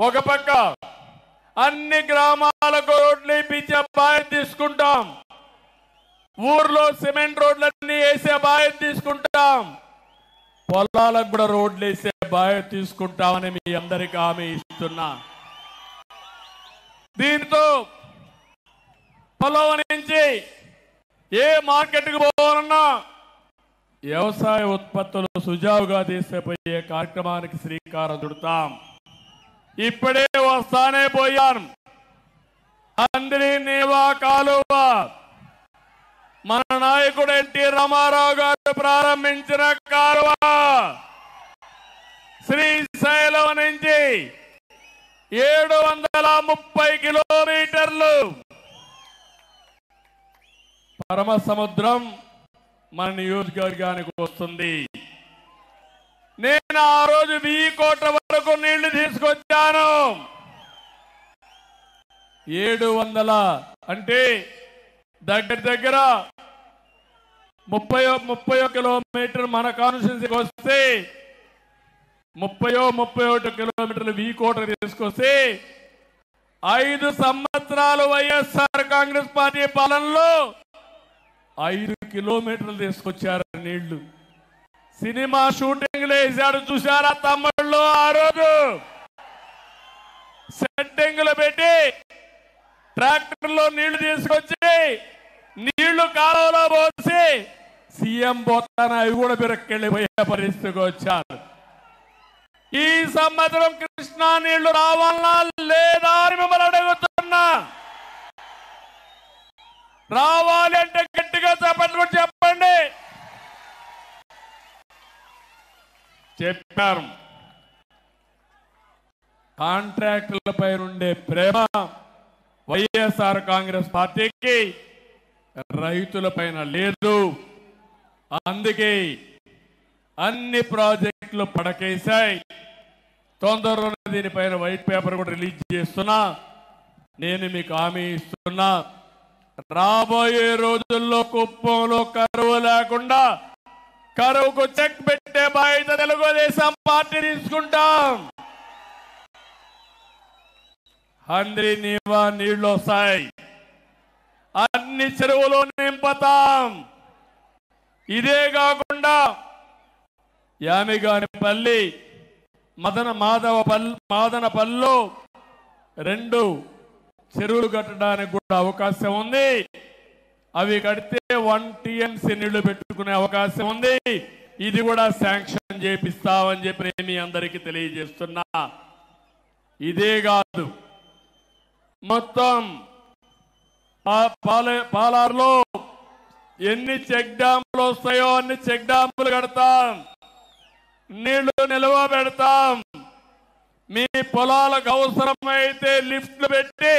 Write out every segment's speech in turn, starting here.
ఒక పక్క అన్ని గ్రామాలకు రోడ్లు ఇప్పించే బాధ్యత తీసుకుంటాం. ఊర్లో సిమెంట్ రోడ్లన్నీ వేసే బాధ్యత తీసుకుంటాం. పొలాలకు కూడా రోడ్లు వేసే బాధ్యత తీసుకుంటామని మీ అందరికీ హామీ ఇస్తున్నా. దీంతో పొలం నుంచి ఏ మార్కెట్కి పోవాలన్నా వ్యవసాయ ఉత్పత్తులు సుజావుగా తీసుకుపోయే కార్యక్రమానికి శ్రీకారం చుడతాం. ఇప్పుడే వస్తానే పోయాను. అందరి నీవా కాలువ మన నాయకుడు ఎన్టీ రామారావు గారు ప్రారంభించిన కాలువ శ్రీశైలం నుంచి 730 కిలోమీటర్లు పరమ సముద్రం మన నియోజకవర్గానికి వస్తుంది. నేను ఆ రోజు 1000 కోట్ల వరకు నీళ్లు తీసుకొచ్చాను. 700 అంటే దగ్గర 30 కిలోమీటర్ మన కాన్స్టిట్యూన్సీకి వస్తే 31 కిలోమీటర్లు 1000 కోట్ల తీసుకొస్తే 5 సంవత్సరాలు వైఎస్ఆర్ కాంగ్రెస్ పార్టీ పాలనలో 5 కిలోమీటర్లు తీసుకొచ్చారు నీళ్లు. సినిమా షూటింగ్లు వేశాడు చూశారా తమ్ముళ్ళు? ఆ రోజు సెట్టింగ్లు పెట్టి ట్రాక్టర్లో నీళ్లు తీసుకొచ్చి నీళ్లు కాలువలో పోసి సీఎం పోతాన అవి కూడా బిరక్కెళ్ళిపోయే పరిస్థితికి వచ్చారు. ఈ సంవత్సరం కృష్ణా నీళ్లు రావాలా లేదా అని మిమ్మల్ని అడుగుతున్నా. రావాలి అంటే గట్టిగా చెప్పండి. చెప్పండి. చెప్పారు. కాంట్రాక్టులపై ఉండే ప్రేమ వైఎస్ఆర్ కాంగ్రెస్ పార్టీకి రైతులపైన లేదు. అందుకే అన్ని ప్రాజెక్టులు పడకేశాయి. తొందరలోనే దీనిపైన వైట్ పేపర్ కూడా రిలీజ్ చేస్తున్నా. నేను మీకు హామీ ఇస్తున్నా, రాబోయే రోజుల్లో కుప్పంలో కరువు లేకుండా కరువుకు చెక్ పెట్టే బాధ్యత తెలుగుదేశం పార్టీ తీసుకుంటాం. అందరి నీవా నీళ్లు వస్తాయి. అన్ని చెరువులు నింపుతాం. ఇదే కాకుండా యామిగానిపల్లి మాదనపల్లిలో 2 చెరువులు కట్టడానికి కూడా అవకాశం ఉంది. అవి కడితే 1 TMC నీళ్లు పెట్టుకునే అవకాశం ఉంది. ఇది కూడా శాంక్షన్ చేపిస్తామని చెప్పి మీ అందరికీ తెలియజేస్తున్నా. ఇదే కాదు, మొత్తం పాలార్లో ఎన్ని చెక్ డ్యాములు వస్తాయో అన్ని చెక్ డ్యాములు కడతాం. నీళ్లు నిల్వ పెడతాం. మీ పొలాలకు అవసరమైతే లిఫ్ట్లు పెట్టి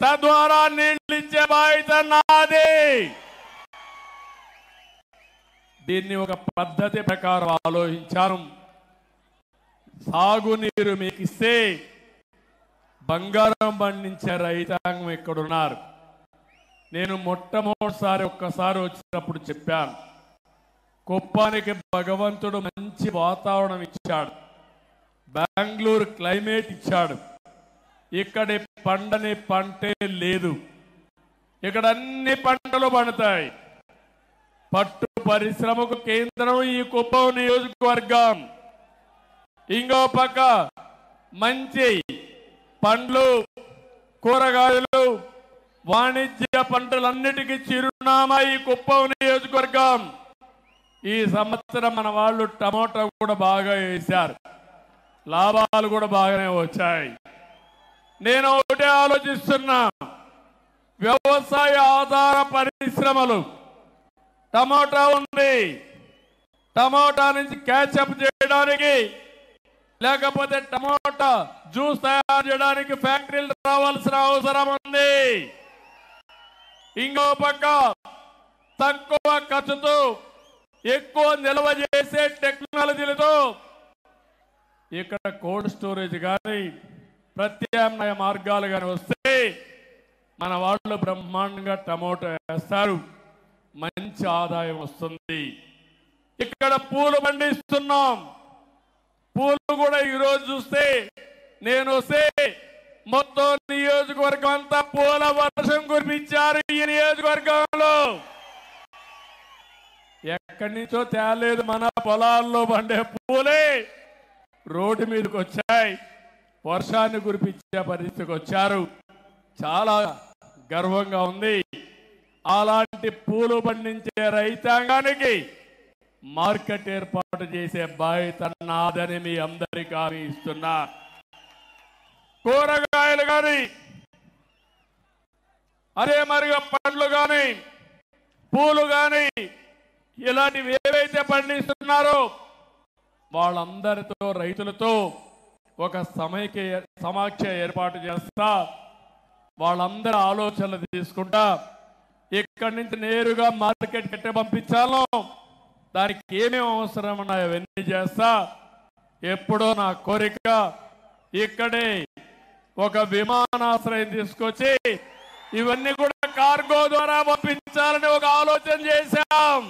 తద్వారా నీళ్లు ఇచ్చే బాధ్యత నాది. దీన్ని ఒక పద్ధతి ప్రకారం ఆలోచించాను. సాగునీరు మీకు ఇస్తే బంగారం పండించే రైతాంగం ఎక్కడున్నారు? నేను మొట్టమొదటిసారి ఒక్కసారి వచ్చినప్పుడు చెప్పాను, కుప్పానికి భగవంతుడు మంచి వాతావరణం ఇచ్చాడు, బెంగళూరు క్లైమేట్ ఇచ్చాడు. ఇక్కడి పండని పంటే లేదు. ఇక్కడ అన్ని పంటలు పండుతాయి. పట్టు పరిశ్రమకు కేంద్రం ఈ కుప్పం నియోజకవర్గం. ఇంకో పక్క మంచి పండ్లు, కూరగాయలు, వాణిజ్య పంటలన్నిటికీ చిరునామా ఈ కుప్పం నియోజకవర్గం. ఈ సంవత్సరం మన వాళ్ళు టమోటా కూడా బాగా వేశారు. లాభాలు కూడా బాగానే వచ్చాయి. నేను ఒకటే ఆలోచిస్తున్నా, వ్యవసాయ ఆధార పరిశ్రమలు, టమోటా ఉంది, టమోటా నుంచి క్యాచప్ చేయడానికి లేకపోతే టమోటా జ్యూస్ తయారు చేయడానికి ఫ్యాక్టరీలు రావాల్సిన అవసరం ఉంది. ఇంకో పక్క తక్కువ ఖర్చుతో ఎక్కువ నిల్వ చేసే టెక్నాలజీలతో ఇక్కడ కోల్డ్ స్టోరేజ్ కానీ ప్రత్యామ్నాయ మార్గాలు కానీ వస్తే మన వాళ్ళు బ్రహ్మాండంగా టమోటా వేస్తారు, మంచి ఆదాయం వస్తుంది. ఇక్కడ పూలు పండిస్తున్నాం. పూలు కూడా ఈరోజు చూస్తే నేను వస్తే మొత్తం నియోజకవర్గం అంతా పూల వర్షం కురిపించారు. ఈ నియోజకవర్గంలో ఎక్కడి నుంచో తేలేదు, మన పొలాల్లో పండే పూలే రోడ్డు మీదకి వచ్చాయి, వర్షాన్ని కురిపించే పరిస్థితికి వచ్చారు. చాలా గర్వంగా ఉంది. అలాంటి పూలు పండించే రైతాంగానికి మార్కెట్ ఏర్పాటు చేసే బాధ్యత నాదని మీ అందరికీ హామీ ఇస్తున్నా. కూరగాయలు కానీ, అదే మరిగా పండ్లు కానీ, పూలు కానీ, ఇలాంటివి ఏవైతే పండిస్తున్నారో వాళ్ళందరితో రైతులతో ఒక సమాఖ్య ఏర్పాటు చేస్తా, వాళ్ళందరి ఆలోచనలు తీసుకుంటా ఇక్కడి నుంచి నేరుగా మార్కెట్ కట్టే పంపించాలో, దానికి ఏమేమి అవసరం ఉన్నాయో అవన్నీ చేస్తా. ఎప్పుడో నా కోరిక ఇక్కడే ఒక విమానాశ్రయం తీసుకొచ్చి ఇవన్నీ కూడా కార్గో ద్వారా పంపించాలని ఒక ఆలోచన చేశాం.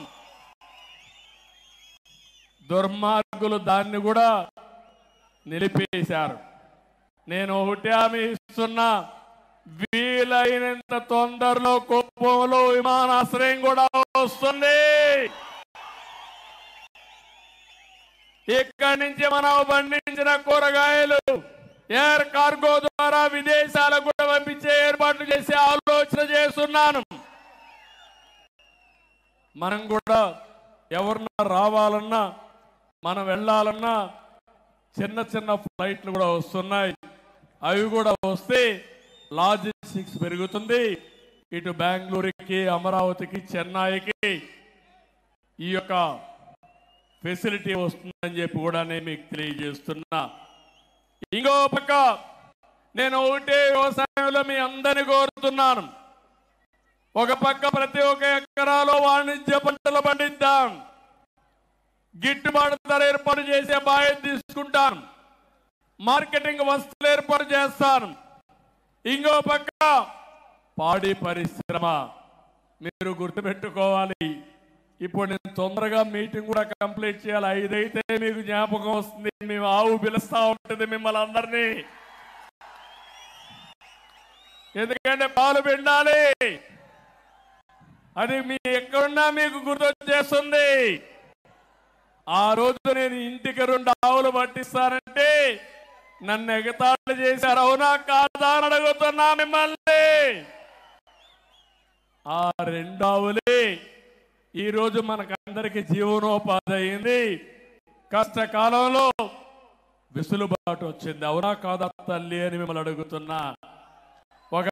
దుర్మార్గులు దాన్ని కూడా నిలిపేశారు. నేను ఒకటి హామీ ఇస్తున్నా, వీలైనంత తొందరలో కుప్పంలో విమానాశ్రయం కూడా వస్తుంది. ఇక్కడి నుంచి మనం పండించిన కూరగాయలు ఎయిర్ కార్గో ద్వారా విదేశాలకు కూడా పంపించే ఏర్పాట్లు చేసే ఆలోచన చేస్తున్నాను. మనం కూడా ఎవరన్నా రావాలన్నా, మనం వెళ్ళాలన్నా చిన్న చిన్న ఫ్లైట్లు కూడా వస్తున్నాయి. అవి కూడా వస్తే లాజిస్టిక్స్ పెరుగుతుంది. ఇటు బెంగళూరుకి, అమరావతికి, చెన్నైకి ఈ యొక్క ఫెసిలిటీ వస్తుందని చెప్పి కూడా నేను మీకు తెలియజేస్తున్నా. ఇంకో పక్క నేను ఒకటే వ్యవసాయంలో మీ అందరినీ కోరుతున్నాను. ఒక పక్క ప్రతి ఒక్క ఎకరాలో వాణిజ్య పంటలు పండిద్దాం, గిట్టుబాటు ధర ఏర్పాటు చేసే బాధ్యత తీసుకుంటాను, మార్కెటింగ్ వస్తువులు ఏర్పాటు చేస్తాను. ఇంకో పక్క పాడి పరిశ్రమ మీరు గుర్తుపెట్టుకోవాలి. ఇప్పుడు నేను తొందరగా మీటింగ్ కూడా కంప్లీట్ చేయాలి. 5 అయితే మీకు జ్ఞాపకం వస్తుంది, మేము ఆవు పిలుస్తా ఉంటుంది మిమ్మల్ని అందరినీ. ఎందుకంటే పాలు పిండాలి, అది మీ ఎక్కడున్నా మీకు గుర్తొచ్చేస్తుంది. ఆ రోజు నేను ఇంటికి 2 ఆవులు పట్టిస్తానంటే నన్ను ఎగతాళి చేశారు. అవునా కాదా అని అడుగుతున్నా మిమ్మల్ని. ఆ 2 ఆవులే ఈరోజు మనకందరికి జీవనోపాధి అయింది. కష్టకాలంలో వెసులుబాటు వచ్చింది. అవునా కాదా తల్లి అని మిమ్మల్ని అడుగుతున్నా. ఒక